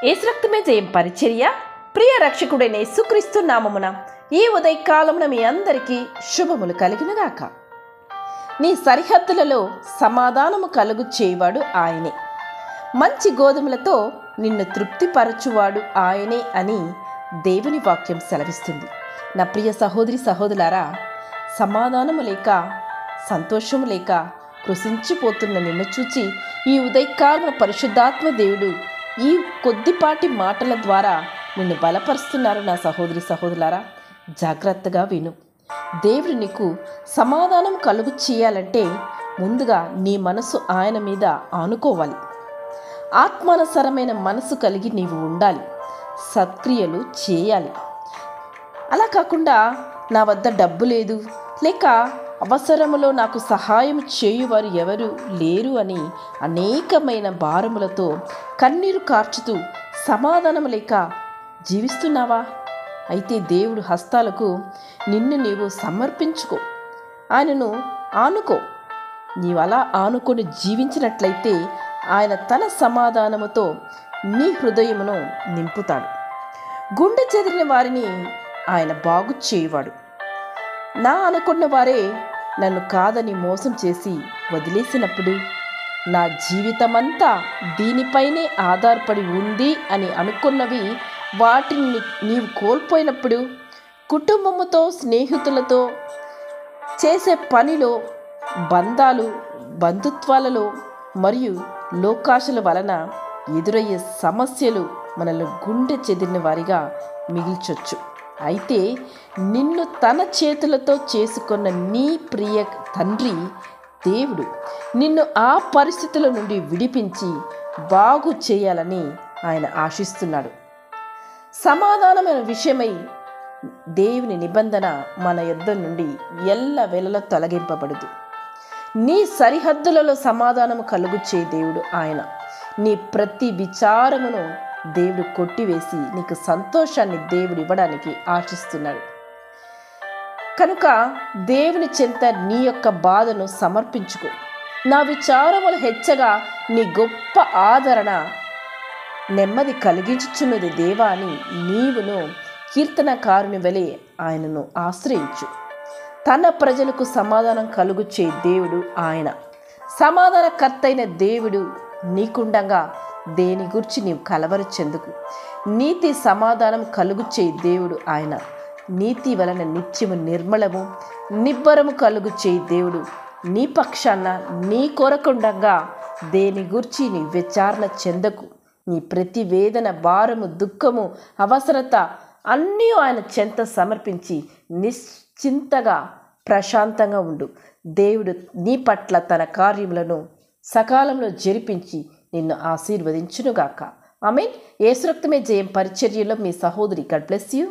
యేసు రక్తమే జయం పరిచర్య. ప్రియ రక్షకుడైన యేసుక్రీస్తు నామమున ఈ ఉదయకాలమున మీ అందరికీ శుభములు కలిగినగాక. నీ సరిహద్దులలో సమాధానము కలుగు చేయవాడు ఆయనే, మంచి గోధుమలతో నిన్ను తృప్తిపరచువాడు ఆయనే అని దేవుని వాక్యం సెలవిస్తుంది. నా ప్రియ సహోదరి సహోదరులారా, సమాధానము లేక సంతోషము లేక కృషించిపోతున్న నిన్ను చూచి ఈ ఉదయకాలమున పరిశుద్ధాత్మ దేవుడు ఈ కొద్దిపాటి మాటల ద్వారా నిన్ను బలపరుస్తున్నారు. నా సహోదరి సహోదరులారా, జాగ్రత్తగా విను. దేవుడు నీకు సమాధానం కలుగు చేయాలంటే ముందుగా నీ మనసు ఆయన మీద ఆనుకోవాలి. ఆత్మానుసరమైన మనసు కలిగి నీవు ఉండాలి, సత్క్రియలు చేయాలి. అలా కాకుండా నా వద్ద డబ్బు లేదు, లేక అవసరములో నాకు సహాయం చేయువారు ఎవరు లేరు అని అనేకమైన భారములతో కన్నీరు కార్చుతూ సమాధానము లేక జీవిస్తున్నావా? అయితే దేవుడు హస్తాలకు నిన్ను నీవు సమర్పించుకో, ఆయనను ఆనుకో. నీవు అలా ఆనుకొని జీవించినట్లయితే ఆయన తన సమాధానముతో నీ హృదయమును నింపుతాడు. గుండె చెదిరిన వారిని ఆయన బాగు చేయువాడు. నా అనుకున్న వారే నన్ను కాదని మోసం చేసి వదిలేసినప్పుడు, నా జీవితమంతా దీనిపైనే ఆధారపడి ఉంది అని అనుకున్నవి వాటిని నీవు కోల్పోయినప్పుడు, కుటుంబముతో స్నేహితులతో చేసే పనిలో, బంధాలు బంధుత్వాలలో మరియు లోకాశల వలన ఎదురయ్యే సమస్యలు మనల్ని గుండె చెదిరిన వారిగా మిగిల్చొచ్చు. అయితే నిన్ను తన చేతులతో చేసుకున్న నీ ప్రియ తండ్రి దేవుడు నిన్ను ఆ పరిస్థితుల నుండి విడిపించి బాగు చేయాలని ఆయన ఆశిస్తున్నాడు. సమాధానమైన విషయమై దేవుని నిబంధన మన యొద్ద నుండి ఎల్లవేళలా తొలగింపబడదు. నీ సరిహద్దులలో సమాధానము కలుగు చే దేవుడు ఆయన. నీ ప్రతి విచారమును దేవుడు కొట్టివేసి నీకు సంతోషాన్ని దేవుడు ఇవ్వడానికి ఆశిస్తున్నాడు. కనుక దేవుని చెంత నీ యొక్క బాధను సమర్పించుకో. నా విచారములు హెచ్చగా నీ గొప్ప ఆదరణ నెమ్మది కలిగించుచున్నది దేవా అని నీవును కీర్తనకారుని వలె ఆయనను ఆశ్రయించు. తన ప్రజలకు సమాధానం కలుగు చే దేవుడు ఆయన. సమాధానకర్తైన దేవుడు నీకుండగా దేని గురించి నీవు కలవర చెందుకు. నీతి సమాధానం కలుగు చే దేవుడు ఆయన. నీతి వలన నిత్యము నిర్మలము నిబ్బరము కలుగు చే దేవుడు నీ పక్షాన నీ కొరకుండగా దేని గురించి నీ విచారణ చెందకు. నీ ప్రతి వేదన, భారము, దుఃఖము, అవసరత అన్నీ ఆయన చెంత సమర్పించి నిశ్చింతగా ప్రశాంతంగా ఉండు. దేవుడు నీ పట్ల తన కార్యములను సకాలంలో జరిపించి నిన్ను ఆశీర్వదించునుగాక. ఆమేన్. యేసు రక్తమే జయం పరిచర్యలో మీ సహోదరి. God bless you.